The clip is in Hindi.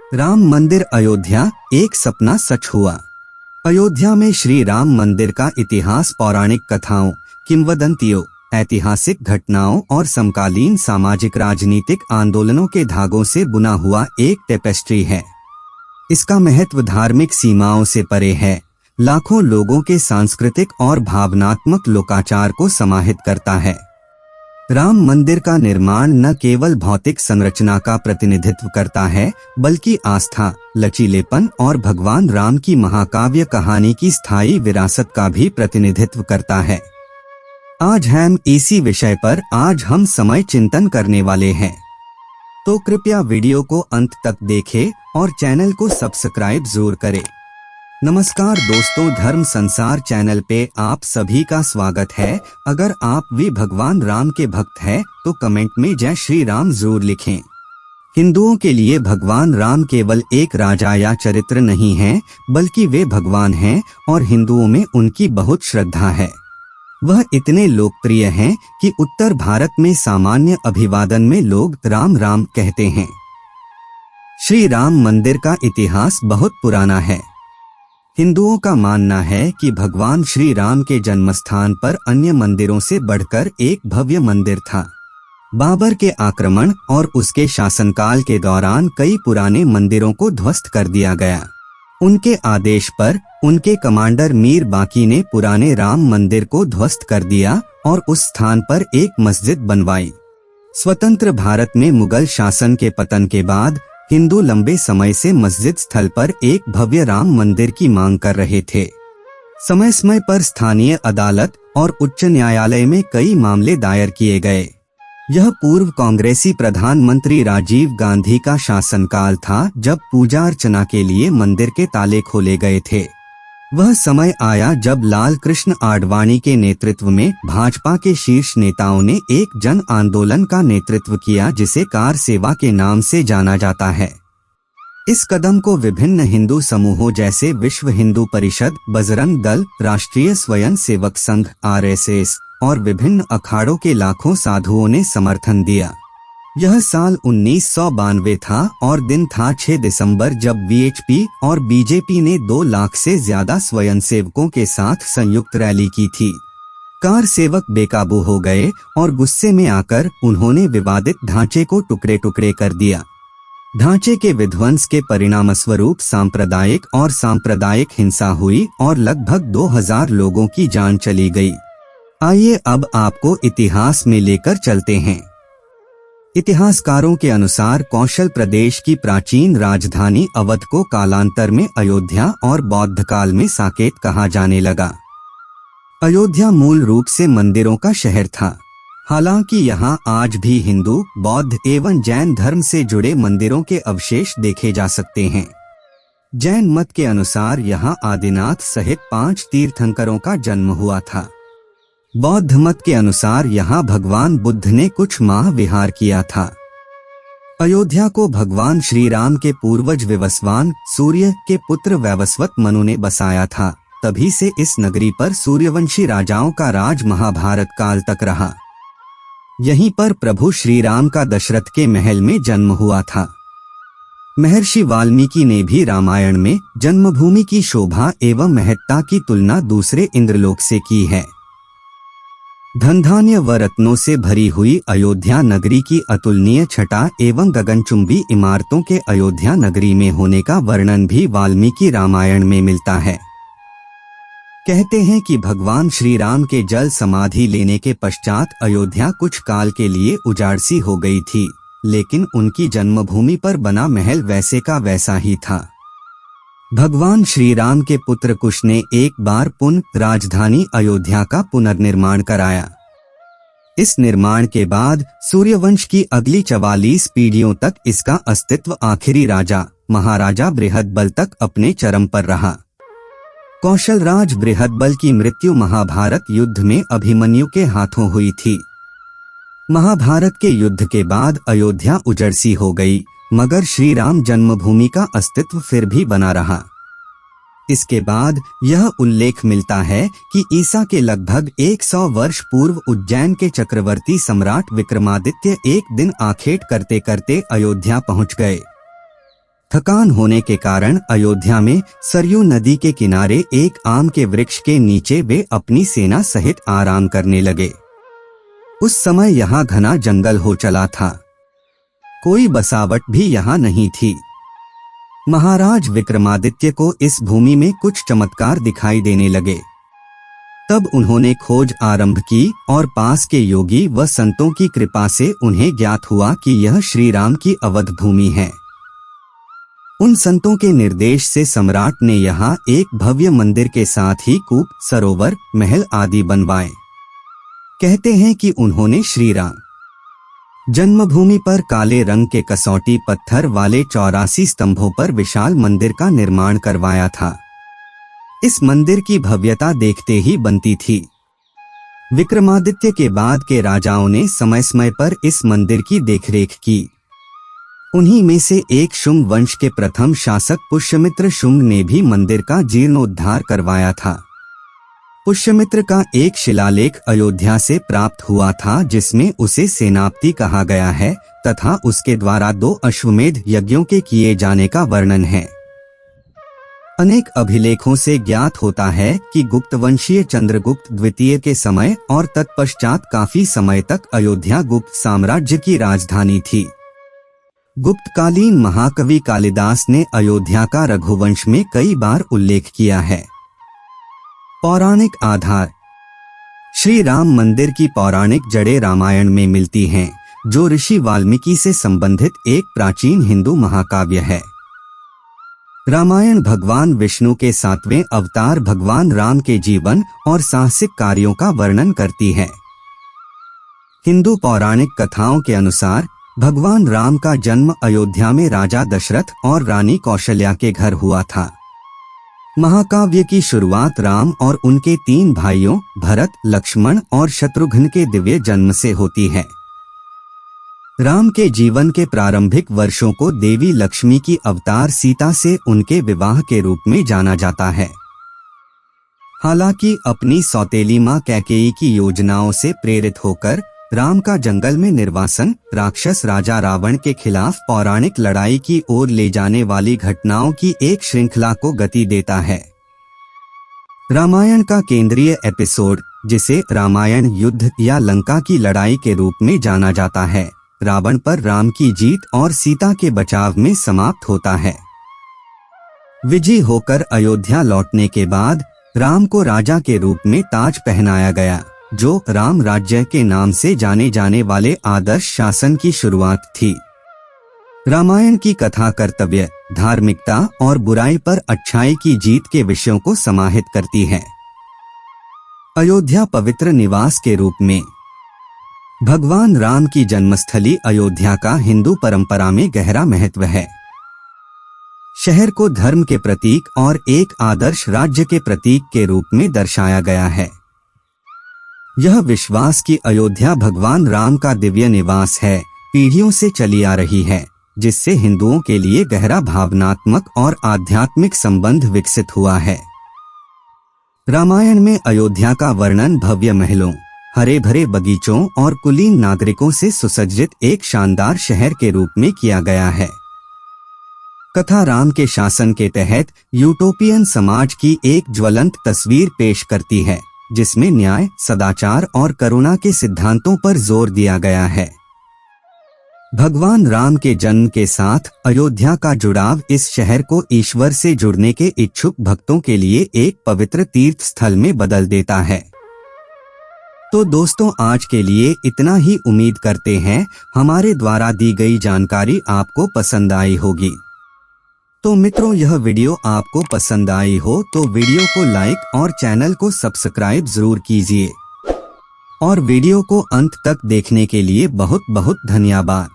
राम मंदिर अयोध्या, एक सपना सच हुआ। अयोध्या में श्री राम मंदिर का इतिहास पौराणिक कथाओं, किंवदंतियों, ऐतिहासिक घटनाओं और समकालीन सामाजिक राजनीतिक आंदोलनों के धागों से बुना हुआ एक टेपेस्ट्री है। इसका महत्व धार्मिक सीमाओं से परे है, लाखों लोगों के सांस्कृतिक और भावनात्मक लोकाचार को समाहित करता है। राम मंदिर का निर्माण न केवल भौतिक संरचना का प्रतिनिधित्व करता है, बल्कि आस्था, लचीलेपन और भगवान राम की महाकाव्य कहानी की स्थायी विरासत का भी प्रतिनिधित्व करता है। आज हम इसी विषय पर हम समय चिंतन करने वाले हैं, तो कृपया वीडियो को अंत तक देखें और चैनल को सब्सक्राइब जरूर करें। नमस्कार दोस्तों, धर्म संसार चैनल पे आप सभी का स्वागत है। अगर आप भी भगवान राम के भक्त हैं तो कमेंट में जय श्री राम जरूर लिखें। हिंदुओं के लिए भगवान राम केवल एक राजा या चरित्र नहीं है, बल्कि वे भगवान हैं और हिंदुओं में उनकी बहुत श्रद्धा है। वह इतने लोकप्रिय हैं कि उत्तर भारत में सामान्य अभिवादन में लोग राम राम कहते हैं। श्री राम मंदिर का इतिहास बहुत पुराना है। हिंदुओं का मानना है कि भगवान श्री राम के जन्मस्थान पर अन्य मंदिरों से बढ़कर एक भव्य मंदिर था। बाबर के आक्रमण और उसके शासनकाल के दौरान कई पुराने मंदिरों को ध्वस्त कर दिया गया। उनके आदेश पर उनके कमांडर मीर बाकी ने पुराने राम मंदिर को ध्वस्त कर दिया और उस स्थान पर एक मस्जिद बनवाई। स्वतंत्र भारत में मुगल शासन के पतन के बाद हिंदू लंबे समय से मस्जिद स्थल पर एक भव्य राम मंदिर की मांग कर रहे थे। समय समय पर स्थानीय अदालत और उच्च न्यायालय में कई मामले दायर किए गए। यह पूर्व कांग्रेसी प्रधानमंत्री राजीव गांधी का शासनकाल था, जब पूजा अर्चना के लिए मंदिर के ताले खोले गए थे। वह समय आया जब लाल कृष्ण आडवाणी के नेतृत्व में भाजपा के शीर्ष नेताओं ने एक जन आंदोलन का नेतृत्व किया, जिसे कार सेवा के नाम से जाना जाता है। इस कदम को विभिन्न हिंदू समूहों जैसे विश्व हिंदू परिषद, बजरंग दल, राष्ट्रीय स्वयं सेवक संघ (RSS) और विभिन्न अखाड़ों के लाखों साधुओं ने समर्थन दिया। यह साल 1992 था और दिन था 6 दिसंबर, जब VHP और BJP ने 2 लाख से ज्यादा स्वयंसेवकों के साथ संयुक्त रैली की थी। कार सेवक बेकाबू हो गए और गुस्से में आकर उन्होंने विवादित ढांचे को टुकड़े टुकड़े कर दिया। ढांचे के विध्वंस के परिणामस्वरूप सांप्रदायिक हिंसा हुई और लगभग 2000 लोगों की जान चली गई। आइए अब आपको इतिहास में लेकर चलते हैं। इतिहासकारों के अनुसार कौशल प्रदेश की प्राचीन राजधानी अवध को कालांतर में अयोध्या और बौद्ध काल में साकेत कहा जाने लगा। अयोध्या मूल रूप से मंदिरों का शहर था। हालांकि यहाँ आज भी हिंदू, बौद्ध एवं जैन धर्म से जुड़े मंदिरों के अवशेष देखे जा सकते हैं। जैन मत के अनुसार यहाँ आदिनाथ सहित 5 तीर्थंकरों का जन्म हुआ था। बौद्ध मत के अनुसार यहाँ भगवान बुद्ध ने कुछ माह विहार किया था। अयोध्या को भगवान श्री राम के पूर्वज विवस्वान सूर्य के पुत्र वैवस्वत मनु ने बसाया था। तभी से इस नगरी पर सूर्यवंशी राजाओं का राज महाभारत काल तक रहा। यहीं पर प्रभु श्री राम का दशरथ के महल में जन्म हुआ था। महर्षि वाल्मीकि ने भी रामायण में जन्मभूमि की शोभा एवं महत्ता की तुलना दूसरे इंद्रलोक से की है। धन धान्य व रत्नों से भरी हुई अयोध्या नगरी की अतुलनीय छटा एवं गगनचुंबी इमारतों के अयोध्या नगरी में होने का वर्णन भी वाल्मीकि रामायण में मिलता है। कहते हैं कि भगवान श्री राम के जल समाधि लेने के पश्चात अयोध्या कुछ काल के लिए उजाड़ सी हो गई थी, लेकिन उनकी जन्मभूमि पर बना महल वैसे का वैसा ही था। भगवान श्री राम के पुत्र कुश ने एक बार पुनः राजधानी अयोध्या का पुनर्निर्माण कराया। इस निर्माण के बाद सूर्यवंश की अगली 44 पीढ़ियों तक इसका अस्तित्व आखिरी राजा महाराजा बृहदबल तक अपने चरम पर रहा। कौशलराज बृहदबल की मृत्यु महाभारत युद्ध में अभिमन्यु के हाथों हुई थी। महाभारत के युद्ध के बाद अयोध्या उजड़ सी हो गई, मगर श्री राम जन्मभूमि का अस्तित्व फिर भी बना रहा। इसके बाद यह उल्लेख मिलता है कि ईसा के लगभग 100 वर्ष पूर्व उज्जैन के चक्रवर्ती सम्राट विक्रमादित्य एक दिन आखेट करते करते अयोध्या पहुंच गए। थकान होने के कारण अयोध्या में सरयू नदी के किनारे एक आम के वृक्ष के नीचे वे अपनी सेना सहित आराम करने लगे। उस समय यहाँ घना जंगल हो चला था, कोई बसावट भी यहाँ नहीं थी। महाराज विक्रमादित्य को इस भूमि में कुछ चमत्कार दिखाई देने लगे। तब उन्होंने खोज आरंभ की और पास के योगी व संतों की कृपा से उन्हें ज्ञात हुआ कि यह श्री राम की अवध भूमि है। उन संतों के निर्देश से सम्राट ने यहाँ एक भव्य मंदिर के साथ ही कूप, सरोवर, महल आदि बनवाए। कहते हैं कि उन्होंने श्री राम जन्मभूमि पर काले रंग के कसौटी पत्थर वाले 84 स्तंभों पर विशाल मंदिर का निर्माण करवाया था। इस मंदिर की भव्यता देखते ही बनती थी। विक्रमादित्य के बाद के राजाओं ने समय समय पर इस मंदिर की देखरेख की। उन्हीं में से एक शुंग वंश के प्रथम शासक पुष्यमित्र शुंग ने भी मंदिर का जीर्णोद्धार करवाया था। पुष्यमित्र का एक शिलालेख अयोध्या से प्राप्त हुआ था जिसमें उसे सेनापति कहा गया है तथा उसके द्वारा 2 अश्वमेध यज्ञों के किए जाने का वर्णन है। अनेक अभिलेखों से ज्ञात होता है कि गुप्त वंशीय चंद्रगुप्त द्वितीय के समय और तत्पश्चात काफी समय तक अयोध्या गुप्त साम्राज्य की राजधानी थी। गुप्तकालीन महाकवि कालिदास ने अयोध्या का रघुवंश में कई बार उल्लेख किया है। पौराणिक आधार। श्री राम मंदिर की पौराणिक जड़ें रामायण में मिलती हैं, जो ऋषि वाल्मीकि से संबंधित एक प्राचीन हिंदू महाकाव्य है। रामायण भगवान विष्णु के 7वें अवतार भगवान राम के जीवन और साहसिक कार्यों का वर्णन करती है। हिंदू पौराणिक कथाओं के अनुसार भगवान राम का जन्म अयोध्या में राजा दशरथ और रानी कौशल्या के घर हुआ था। महाकाव्य की शुरुआत राम और उनके 3 भाइयों भरत, लक्ष्मण और शत्रुघ्न के दिव्य जन्म से होती है। राम के जीवन के प्रारंभिक वर्षों को देवी लक्ष्मी की अवतार सीता से उनके विवाह के रूप में जाना जाता है। हालांकि अपनी सौतेली मां कैकेयी की योजनाओं से प्रेरित होकर राम का जंगल में निर्वासन राक्षस राजा रावण के खिलाफ पौराणिक लड़ाई की ओर ले जाने वाली घटनाओं की एक श्रृंखला को गति देता है। रामायण का केंद्रीय एपिसोड, जिसे रामायण युद्ध या लंका की लड़ाई के रूप में जाना जाता है, रावण पर राम की जीत और सीता के बचाव में समाप्त होता है। विजयी होकर अयोध्या लौटने के बाद राम को राजा के रूप में ताज पहनाया गया, जो राम राज्य के नाम से जाने जाने वाले आदर्श शासन की शुरुआत थी। रामायण की कथा कर्तव्य, धार्मिकता और बुराई पर अच्छाई की जीत के विषयों को समाहित करती है। अयोध्या पवित्र निवास के रूप में। भगवान राम की जन्मस्थली अयोध्या का हिंदू परंपरा में गहरा महत्व है। शहर को धर्म के प्रतीक और एक आदर्श राज्य के प्रतीक के रूप में दर्शाया गया है। यह विश्वास कि अयोध्या भगवान राम का दिव्य निवास है, पीढ़ियों से चली आ रही है, जिससे हिंदुओं के लिए गहरा भावनात्मक और आध्यात्मिक संबंध विकसित हुआ है। रामायण में अयोध्या का वर्णन भव्य महलों, हरे भरे बगीचों और कुलीन नागरिकों से सुसज्जित एक शानदार शहर के रूप में किया गया है। कथा राम के शासन के तहत यूटोपियन समाज की एक ज्वलंत तस्वीर पेश करती है, जिसमें न्याय, सदाचार और करुणा के सिद्धांतों पर जोर दिया गया है। भगवान राम के जन्म के साथ अयोध्या का जुड़ाव इस शहर को ईश्वर से जुड़ने के इच्छुक भक्तों के लिए एक पवित्र तीर्थ स्थल में बदल देता है। तो दोस्तों, आज के लिए इतना ही। उम्मीद करते हैं हमारे द्वारा दी गई जानकारी आपको पसंद आई होगी। तो मित्रों, यह वीडियो आपको पसंद आई हो तो वीडियो को लाइक और चैनल को सब्सक्राइब जरूर कीजिए। और वीडियो को अंत तक देखने के लिए बहुत बहुत धन्यवाद।